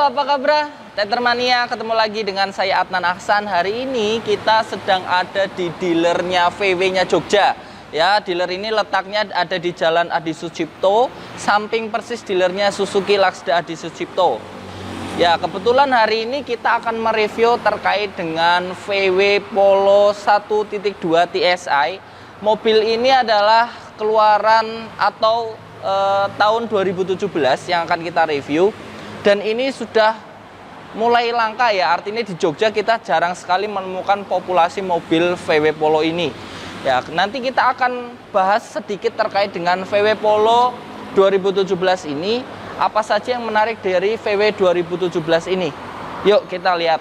apa kabar? Tetermania, ketemu lagi dengan saya Adnan Ahsan. Hari ini kita sedang ada di dealernya VW-nya Jogja. Ya, dealer ini letaknya ada di Jalan Adi Sucipto, samping persis dealernya Suzuki Laksda Adi Sucipto. Ya, kebetulan hari ini kita akan mereview terkait dengan VW Polo 1.2 TSI. Mobil ini adalah keluaran atau tahun 2017 yang akan kita review. Dan ini sudah mulai langka ya, artinya di Jogja kita jarang sekali menemukan populasi mobil VW Polo ini. Ya, nanti kita akan bahas sedikit terkait dengan VW Polo 2017 ini. Apa saja yang menarik dari VW 2017 ini? Yuk kita lihat.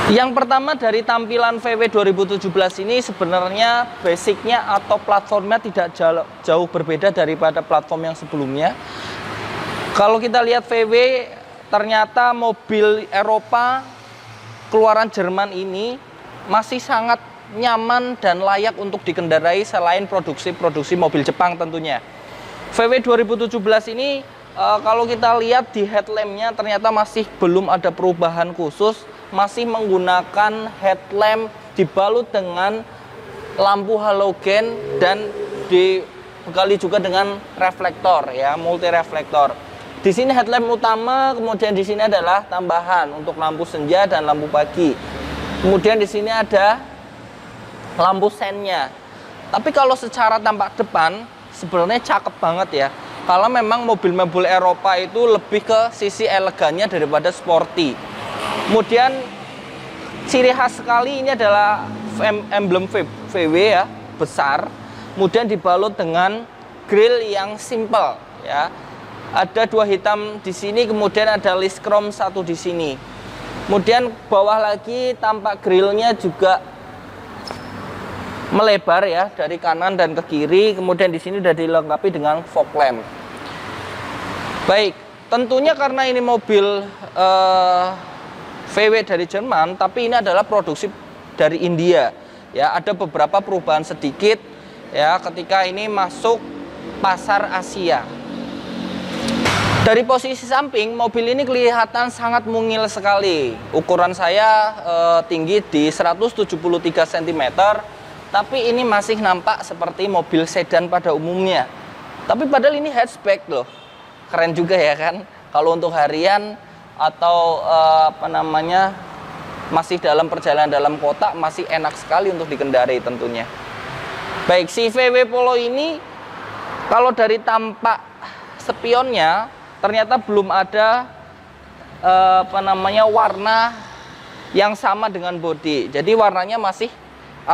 Yang pertama dari tampilan VW 2017 ini sebenarnya basicnya atau platformnya tidak jauh berbeda daripada platform yang sebelumnya. Kalau kita lihat VW, ternyata mobil Eropa keluaran Jerman ini masih sangat nyaman dan layak untuk dikendarai selain produksi mobil Jepang tentunya. VW 2017 ini kalau kita lihat di headlampnya ternyata masih belum ada perubahan khusus. Masih menggunakan headlamp dibalut dengan lampu halogen dan dibekali juga dengan reflektor ya, multi reflektor. Di sini headlamp utama, kemudian di sini adalah tambahan untuk lampu senja dan lampu pagi. Kemudian di sini ada lampu sennya. Tapi kalau secara tampak depan sebenarnya cakep banget ya. Kalau memang mobil-mobil Eropa itu lebih ke sisi elegannya daripada sporty. Kemudian ciri khas sekali ini adalah emblem VW ya, besar. Kemudian dibalut dengan grill yang simple ya. Ada dua hitam di sini, kemudian ada list chrome satu di sini. Kemudian bawah lagi tampak grillnya juga melebar ya, dari kanan dan ke kiri. Kemudian di sini sudah dilengkapi dengan fog lamp. Baik, tentunya karena ini mobil VW dari Jerman, tapi ini adalah produksi dari India. Ya, ada beberapa perubahan sedikit ya ketika ini masuk pasar Asia. Dari posisi samping, mobil ini kelihatan sangat mungil sekali. Ukuran saya tinggi di 173 cm, tapi ini masih nampak seperti mobil sedan pada umumnya. Tapi padahal ini hatchback loh. Keren juga ya kan? Kalau untuk harian atau masih dalam perjalanan dalam kota, masih enak sekali untuk dikendarai tentunya. Baik, si VW Polo ini kalau dari tampak spionnya ternyata belum ada warna yang sama dengan bodi. Jadi warnanya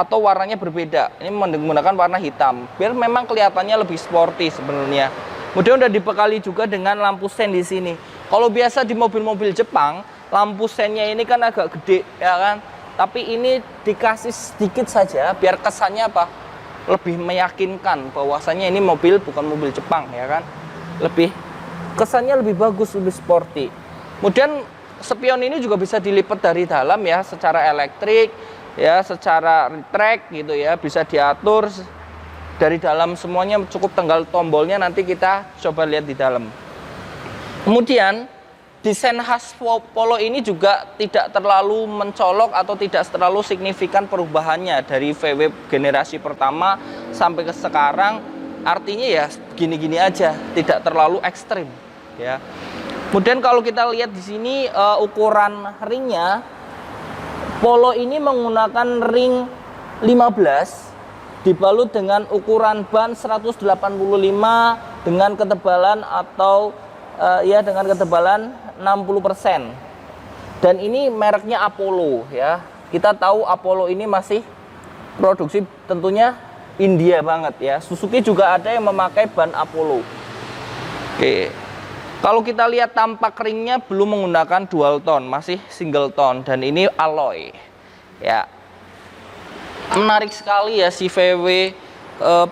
warnanya berbeda. Ini menggunakan warna hitam biar memang kelihatannya lebih sporty sebenarnya. Kemudian udah dibekali juga dengan lampu sen di sini. Kalau biasa di mobil-mobil Jepang, lampu sennya ini kan agak gede, ya kan? Tapi ini dikasih sedikit saja, biar kesannya apa? Lebih meyakinkan bahwasanya ini mobil bukan mobil Jepang, ya kan? Kesannya lebih bagus, lebih sporty. Kemudian spion ini juga bisa dilipat dari dalam ya, secara elektrik, ya, secara retract gitu ya, bisa diatur dari dalam semuanya, cukup tinggal tombolnya, nanti kita coba lihat di dalam. Kemudian desain khas Polo ini juga tidak terlalu mencolok atau tidak terlalu signifikan perubahannya dari VW generasi pertama sampai ke sekarang. Artinya ya gini-gini aja, tidak terlalu ekstrim ya. Kemudian kalau kita lihat di sini ukuran ringnya, Polo ini menggunakan ring 15 dibalut dengan ukuran ban 185 dengan ketebalan atau dengan ketebalan 60%. Dan ini mereknya Apollo ya. Kita tahu Apollo ini masih produksi tentunya India banget ya. Suzuki juga ada yang memakai ban Apollo. Oke. Kalau kita lihat tampak ringnya belum menggunakan dual tone, masih single tone dan ini alloy. Ya. Menarik sekali ya si VW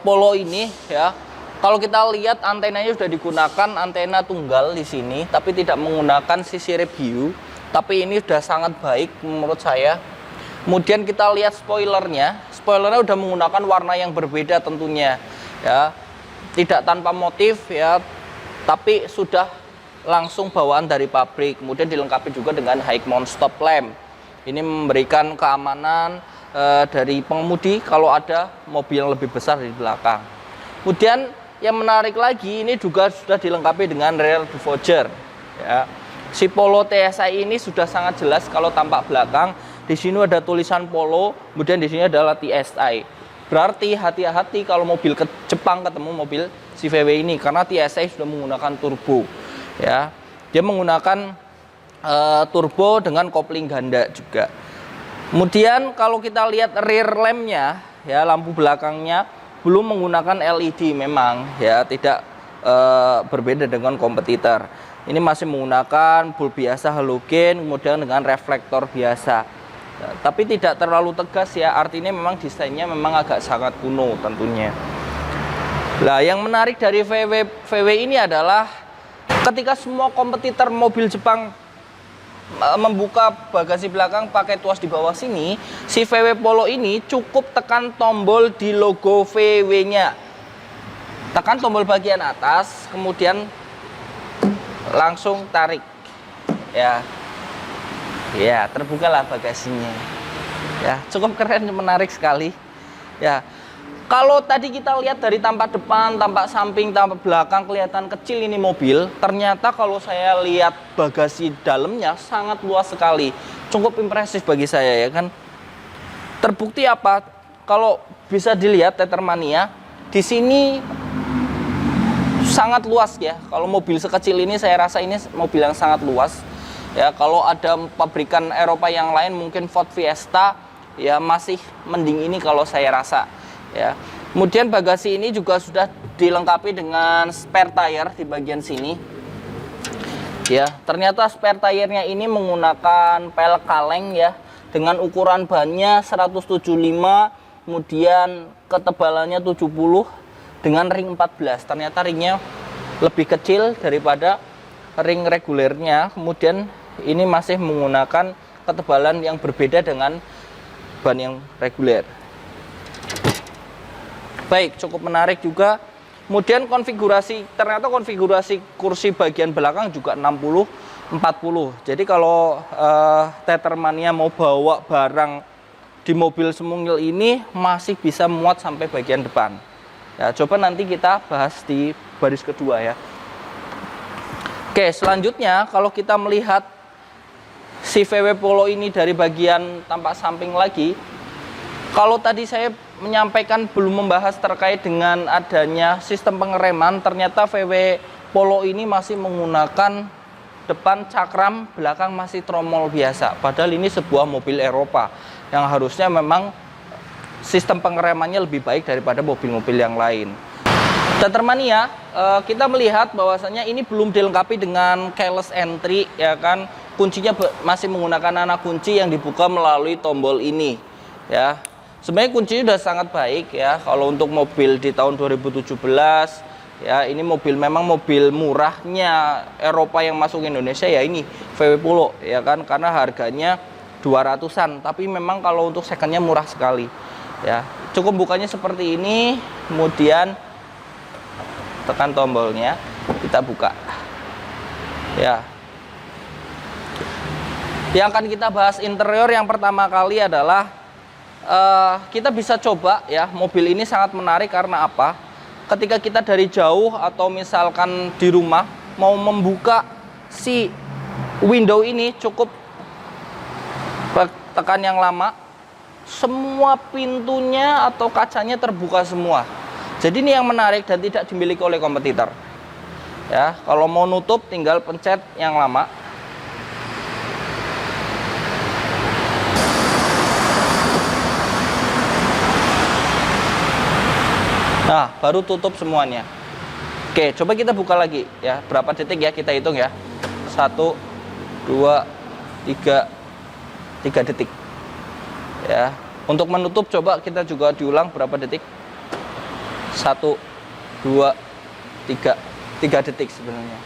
Polo ini ya. Kalau kita lihat antenanya sudah digunakan antena tunggal di sini, tapi tidak menggunakan sisi review. Tapi ini sudah sangat baik menurut saya. Kemudian kita lihat spoilernya udah menggunakan warna yang berbeda tentunya ya, tidak tanpa motif ya, tapi sudah langsung bawaan dari pabrik. Kemudian dilengkapi juga dengan high mount stop lamp. Ini memberikan keamanan dari pengemudi kalau ada mobil yang lebih besar di belakang. Kemudian yang menarik lagi, ini juga sudah dilengkapi dengan rear diffuser ya. Si Polo TSI ini sudah sangat jelas kalau tampak belakang. Di sini ada tulisan Polo, kemudian di sini adalah TSI. Berarti hati-hati kalau mobil ke Jepang ketemu mobil si VW ini, karena TSI sudah menggunakan turbo ya. Dia menggunakan turbo dengan kopling ganda juga. Kemudian kalau kita lihat rear lampnya ya, lampu belakangnya belum menggunakan LED memang ya, tidak berbeda dengan kompetitor. Ini masih menggunakan bulb biasa halogen, kemudian dengan reflektor biasa. Tapi tidak terlalu tegas ya, artinya memang desainnya memang agak sangat kuno tentunya. Nah, yang menarik dari VW ini adalah ketika semua kompetitor mobil Jepang membuka bagasi belakang pakai tuas di bawah sini, si VW Polo ini cukup tekan tombol di logo VW-nya. Tekan tombol bagian atas, kemudian langsung tarik ya. Ya, terbukalah bagasinya. Ya, cukup keren, menarik sekali. Ya. Kalau tadi kita lihat dari tampak depan, tampak samping, tampak belakang kelihatan kecil ini mobil, ternyata kalau saya lihat bagasi dalamnya sangat luas sekali. Cukup impresif bagi saya ya kan. Terbukti apa? Kalau bisa dilihat Tethermania, di sini sangat luas ya. Kalau mobil sekecil ini saya rasa ini mobil yang sangat luas. Ya, kalau ada pabrikan Eropa yang lain mungkin Ford Fiesta ya masih mending ini kalau saya rasa ya. Kemudian bagasi ini juga sudah dilengkapi dengan spare tire di bagian sini. Ya, ternyata spare tire-nya ini menggunakan pelek kaleng ya, dengan ukuran bannya 175, kemudian ketebalannya 70 dengan ring 14. Ternyata ringnya lebih kecil daripada ring regulernya. Kemudian ini masih menggunakan ketebalan yang berbeda dengan ban yang reguler. Baik, cukup menarik juga. Kemudian ternyata konfigurasi kursi bagian belakang juga 60-40. Jadi kalau Tethermania mau bawa barang di mobil semungil ini masih bisa muat sampai bagian depan. Ya, coba nanti kita bahas di baris kedua ya. Oke, selanjutnya kalau kita melihat si VW Polo ini dari bagian tampak samping lagi, kalau tadi saya menyampaikan belum membahas terkait dengan adanya sistem pengereman, ternyata VW Polo ini masih menggunakan depan cakram, belakang masih tromol biasa. Padahal ini sebuah mobil Eropa yang harusnya memang sistem pengeremannya lebih baik daripada mobil-mobil yang lain. Tethermania, kita melihat bahwasanya ini belum dilengkapi dengan keyless entry ya kan. Kuncinya masih menggunakan anak kunci yang dibuka melalui tombol ini ya. Sebenarnya kuncinya sudah sangat baik ya kalau untuk mobil di tahun 2017 ya. Ini memang mobil murahnya Eropa yang masuk Indonesia ya, ini VW Polo ya kan, karena harganya 200-an, tapi memang kalau untuk secondnya murah sekali ya. Cukup bukanya seperti ini, kemudian tekan tombolnya, kita buka ya. Yang akan kita bahas interior yang pertama kali adalah kita bisa coba ya, mobil ini sangat menarik karena apa? Ketika kita dari jauh atau misalkan di rumah mau membuka si window ini, cukup tekan yang lama, semua pintunya atau kacanya terbuka semua. Jadi ini yang menarik dan tidak dimiliki oleh kompetitor ya. Kalau mau nutup tinggal pencet yang lama. Nah, baru tutup semuanya. Oke, coba kita buka lagi ya. Berapa detik ya, kita hitung ya. 1, 2, 3 detik ya. Untuk menutup coba kita juga diulang berapa detik. 1, 2, 3 detik sebenarnya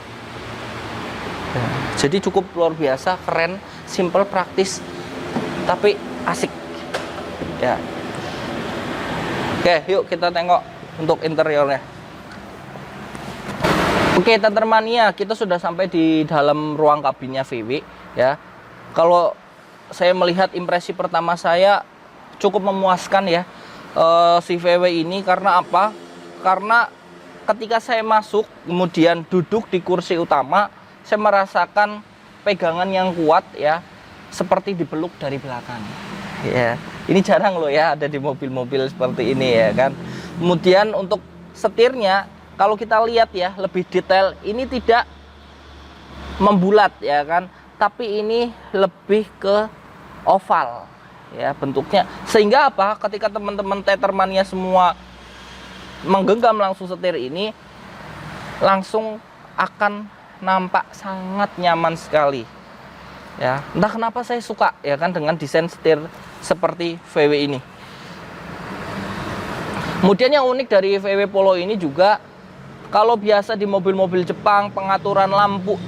ya. Jadi cukup luar biasa, keren, simple, praktis, tapi asik ya. Oke, yuk kita tengok untuk interiornya. Oke, Tetrmania, kita sudah sampai di dalam ruang kabinnya VW ya. Kalau saya melihat impresi pertama saya cukup memuaskan ya, si VW ini. Karena apa? Karena ketika saya masuk kemudian duduk di kursi utama, saya merasakan pegangan yang kuat ya, seperti dipeluk dari belakang ya. Ini jarang loh ya ada di mobil-mobil seperti ini ya kan. Kemudian untuk setirnya, kalau kita lihat ya lebih detail, ini tidak membulat ya kan, tapi ini lebih ke oval ya bentuknya. Sehingga apa? Ketika teman-teman Tetrmania semua menggenggam langsung setir ini, langsung akan nampak sangat nyaman sekali ya. Entah kenapa saya suka ya kan dengan desain setir seperti VW ini. Kemudian yang unik dari VW Polo ini juga, kalau biasa di mobil-mobil Jepang pengaturan lampu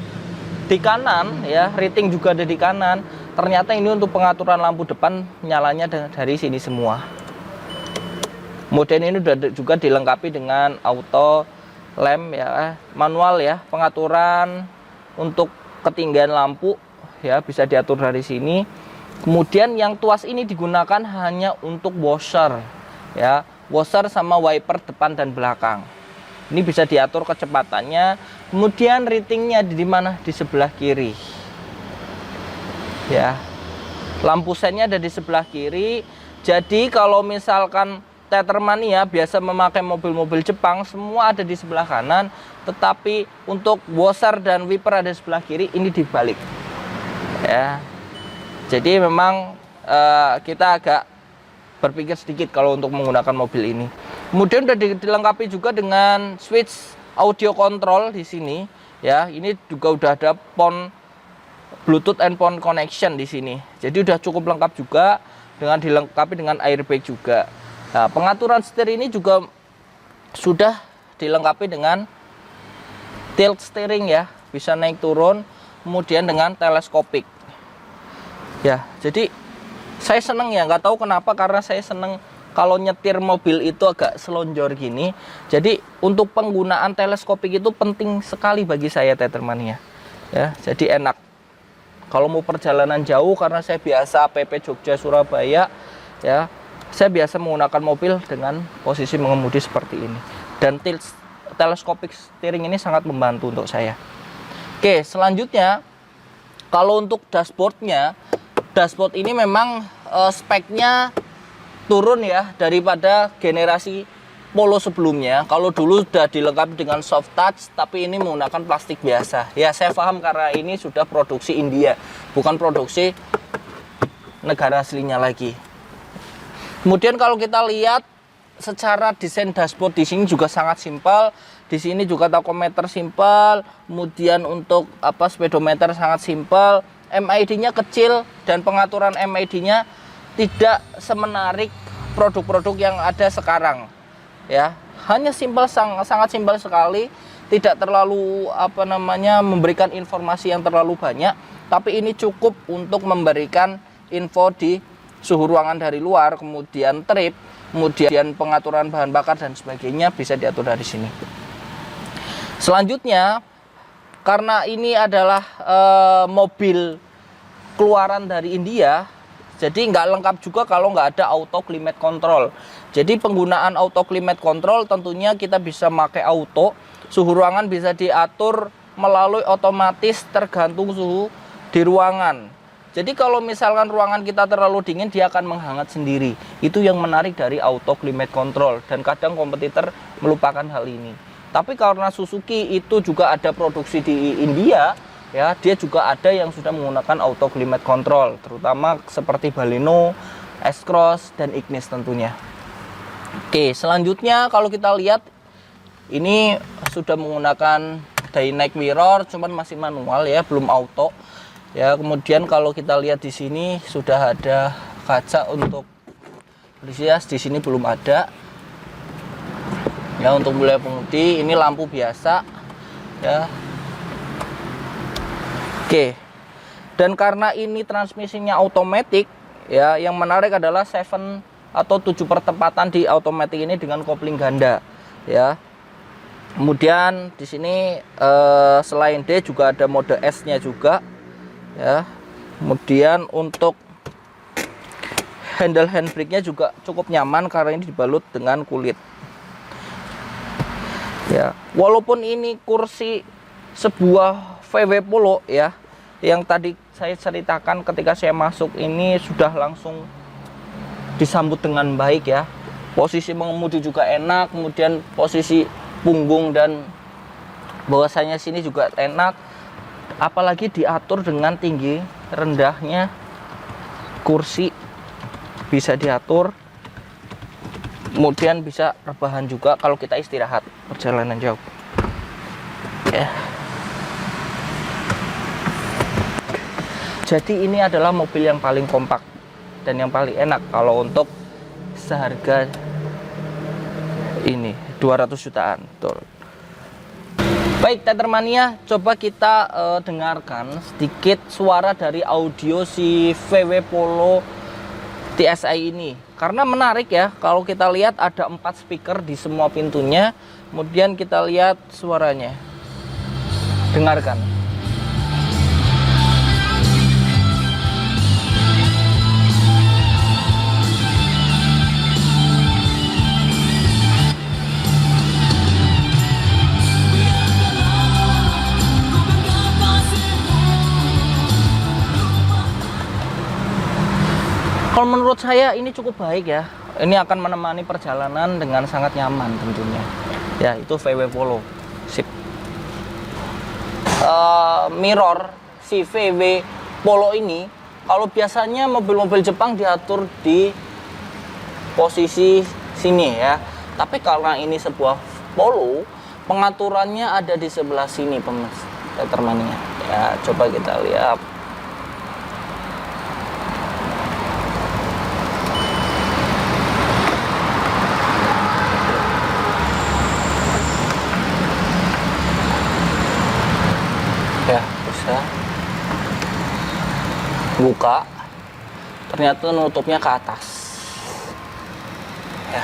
di kanan ya, rating juga ada di kanan. Ternyata ini untuk pengaturan lampu depan nyalanya dari sini semua. Kemudian ini juga dilengkapi dengan auto lamp ya, manual ya, pengaturan untuk ketinggian lampu ya bisa diatur dari sini. Kemudian yang tuas ini digunakan hanya untuk washer ya, washer sama wiper depan dan belakang. Ini bisa diatur kecepatannya. Kemudian ratingnya di mana? Di sebelah kiri ya. Lampu sennya ada di sebelah kiri. Jadi kalau misalkan Tetrmania biasa memakai mobil-mobil Jepang, semua ada di sebelah kanan, tetapi untuk washer dan wiper ada di sebelah kiri. Ini dibalik ya. Jadi memang kita agak berpikir sedikit kalau untuk menggunakan mobil ini. Kemudian sudah dilengkapi juga dengan switch audio control di sini ya. Ini juga udah ada pon Bluetooth and phone connection di sini. Jadi udah cukup lengkap juga, dengan dilengkapi dengan airbag juga. Nah, pengaturan setir ini juga sudah dilengkapi dengan tilt steering ya, bisa naik turun, kemudian dengan teleskopik. Ya, jadi saya seneng ya, nggak tahu kenapa, karena saya seneng kalau nyetir mobil itu agak selonjor gini. Jadi untuk penggunaan teleskopik itu penting sekali bagi saya Tetrmania. Ya, jadi enak. Kalau mau perjalanan jauh, karena saya biasa PP Jogja Surabaya ya, saya biasa menggunakan mobil dengan posisi mengemudi seperti ini. Dan teleskopik steering ini sangat membantu untuk saya. Oke, selanjutnya kalau untuk dashboardnya, dashboard ini memang speknya turun ya daripada generasi Polo sebelumnya. Kalau dulu sudah dilengkapi dengan soft touch, tapi ini menggunakan plastik biasa. Ya, saya paham karena ini sudah produksi India, bukan produksi negara aslinya lagi. Kemudian kalau kita lihat secara desain dashboard di sini juga sangat simpel. Di sini juga tachometer simpel, kemudian untuk speedometer sangat simpel. MID-nya kecil dan pengaturan MID-nya tidak semenarik produk-produk yang ada sekarang. Ya, hanya simpel, sangat simpel sekali, tidak terlalu memberikan informasi yang terlalu banyak, tapi ini cukup untuk memberikan info di suhu ruangan dari luar, kemudian trip, kemudian pengaturan bahan bakar dan sebagainya bisa diatur dari sini. Selanjutnya, karena ini adalah mobil keluaran dari India, jadi nggak lengkap juga kalau nggak ada auto climate control. Jadi penggunaan auto climate control tentunya kita bisa pakai auto, suhu ruangan bisa diatur melalui otomatis tergantung suhu di ruangan. Jadi kalau misalkan ruangan kita terlalu dingin, dia akan menghangat sendiri. Itu yang menarik dari auto climate control, dan kadang kompetitor melupakan hal ini. Tapi karena Suzuki itu juga ada produksi di India, ya, dia juga ada yang sudah menggunakan auto climate control, terutama seperti Baleno, S-Cross, dan Ignis tentunya. Oke, selanjutnya kalau kita lihat ini sudah menggunakan dynamic mirror, cuman masih manual ya, belum auto. Ya, kemudian kalau kita lihat di sini sudah ada kaca untuk rias, di sini belum ada. Ya, untuk wilayah pengemudi ini lampu biasa ya. Oke. Dan karena ini transmisinya otomatis ya, yang menarik adalah 7 atau 7 pertempatan di automatic ini dengan kopling ganda ya. Kemudian di sini selain D juga ada mode S-nya juga ya. Kemudian untuk handle handbrake-nya juga cukup nyaman karena ini dibalut dengan kulit. Ya, walaupun ini kursi sebuah VW Polo ya, yang tadi saya ceritakan ketika saya masuk ini sudah langsung disambut dengan baik ya. Posisi mengemudi juga enak, kemudian posisi punggung dan bahwasanya sini juga enak. Apalagi diatur dengan tinggi rendahnya kursi bisa diatur, kemudian bisa rebahan juga kalau kita istirahat perjalanan jauh ya. Jadi ini adalah mobil yang paling kompak dan yang paling enak kalau untuk seharga ini 200 jutaan. Betul. Baik Tethermania, coba kita dengarkan sedikit suara dari audio si VW Polo TSI ini, karena menarik ya. Kalau kita lihat ada 4 speaker di semua pintunya, kemudian kita lihat suaranya, dengarkan. Kalau menurut saya ini cukup baik ya. Ini akan menemani perjalanan dengan sangat nyaman tentunya. Ya, itu VW Polo. Sip. Mirror si VW Polo ini, kalau biasanya mobil-mobil Jepang diatur di posisi sini ya. Tapi karena ini sebuah Polo, pengaturannya ada di sebelah sini Tethermania. Ya, coba kita lihat. Ya, bisa buka, ternyata nutupnya ke atas ya.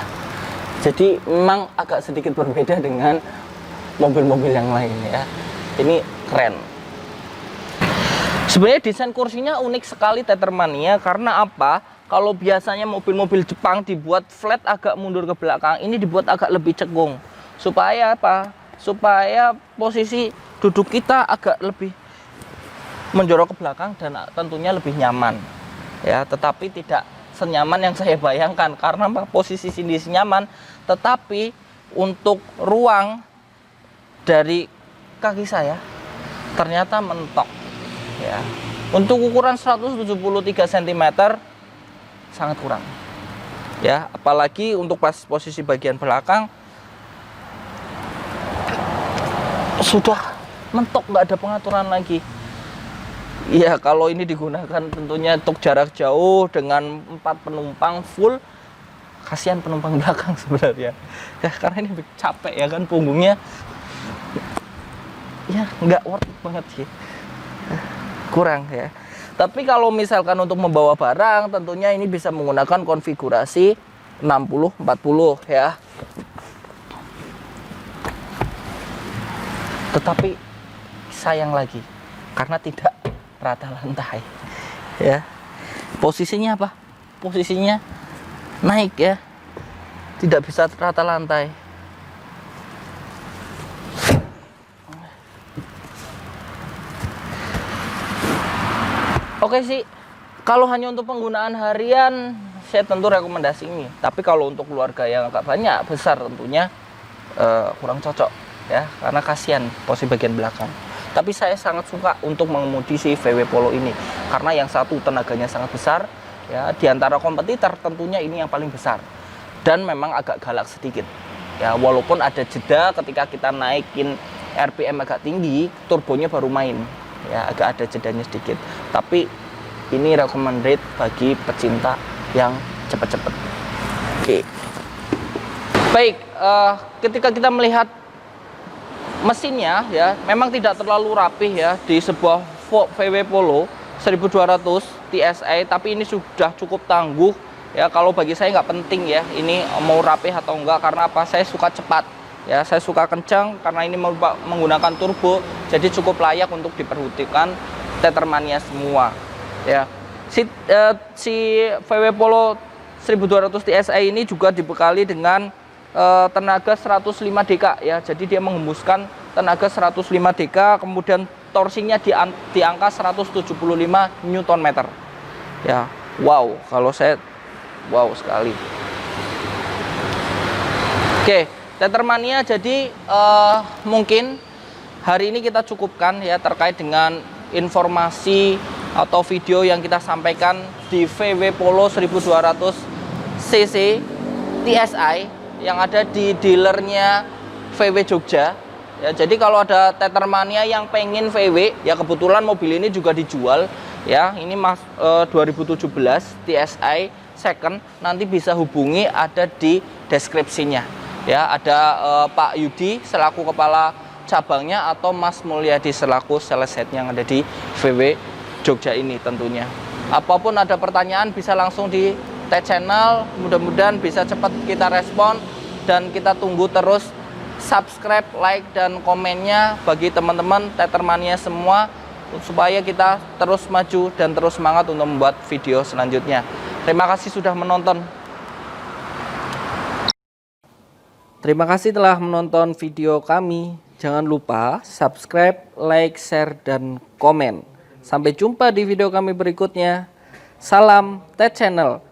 Jadi memang agak sedikit berbeda dengan mobil-mobil yang lain ya. Ini keren. Sebenarnya desain kursinya unik sekali Tethermania. Karena apa? Kalau biasanya mobil-mobil Jepang dibuat flat agak mundur ke belakang, ini dibuat agak lebih cekung. Supaya apa? Supaya posisi duduk kita agak lebih menjorok ke belakang dan tentunya lebih nyaman ya. Tetapi tidak senyaman yang saya bayangkan, karena posisi sini nyaman, tetapi untuk ruang dari kaki saya ternyata mentok ya. Untuk ukuran 173 cm sangat kurang ya, apalagi untuk posisi bagian belakang sudah mentok, nggak ada pengaturan lagi ya. Kalau ini digunakan tentunya untuk jarak jauh dengan 4 penumpang full, kasihan penumpang belakang sebenarnya ya, karena ini capek ya kan, punggungnya ya nggak worth it banget sih, kurang ya. Tapi kalau misalkan untuk membawa barang, tentunya ini bisa menggunakan konfigurasi 60-40 ya. Tetapi sayang lagi karena tidak rata lantai ya. Posisinya apa? Posisinya naik ya, tidak bisa rata lantai. Oke sih, kalau hanya untuk penggunaan harian saya tentu rekomendasi ini. Tapi kalau untuk keluarga yang agak banyak, besar tentunya kurang cocok ya, karena kasihan posisi bagian belakang. Tapi saya sangat suka untuk mengemudi si VW Polo ini, karena yang satu tenaganya sangat besar ya. Di antara kompetitor tentunya ini yang paling besar, dan memang agak galak sedikit ya. Walaupun ada jeda ketika kita naikin RPM agak tinggi, turbonya baru main ya, agak ada jedanya sedikit. Tapi ini recommended bagi pecinta yang cepat-cepat. Oke. Baik, ketika kita melihat mesinnya ya, memang tidak terlalu rapih ya di sebuah VW Polo 1200 TSI, tapi ini sudah cukup tangguh Ya kalau bagi saya nggak penting ya ini mau rapih atau enggak, karena apa, saya suka cepat ya, saya suka kencang karena ini menggunakan turbo, jadi cukup layak untuk diperhutikan Tethermania semua ya. Si VW Polo 1200 TSI ini juga dibekali dengan tenaga 105 dk ya, jadi dia menghembuskan tenaga 105 dk, kemudian torsinya di angka 175 Nm ya. Wow, kalau saya wow sekali. Oke, Tethermania, jadi mungkin hari ini kita cukupkan ya terkait dengan informasi atau video yang kita sampaikan di VW Polo 1200 cc TSI yang ada di dealernya VW Jogja ya. Jadi kalau ada Tethermania yang pengen VW ya, kebetulan mobil ini juga dijual ya, ini 2017 TSI second, nanti bisa hubungi, ada di deskripsinya ya, ada Pak Yudi selaku kepala cabangnya atau Mas Mulyadi selaku sales head yang ada di VW Jogja ini tentunya. Apapun ada pertanyaan bisa langsung di tag channel, mudah-mudahan bisa cepat kita respon, dan kita tunggu terus subscribe, like, dan komennya bagi teman-teman Tethermania semua, supaya kita terus maju dan terus semangat untuk membuat video selanjutnya. Terima kasih sudah menonton. Terima kasih telah menonton video kami. Jangan lupa subscribe, like, share, dan komen. Sampai jumpa di video kami berikutnya. Salam Tech Channel.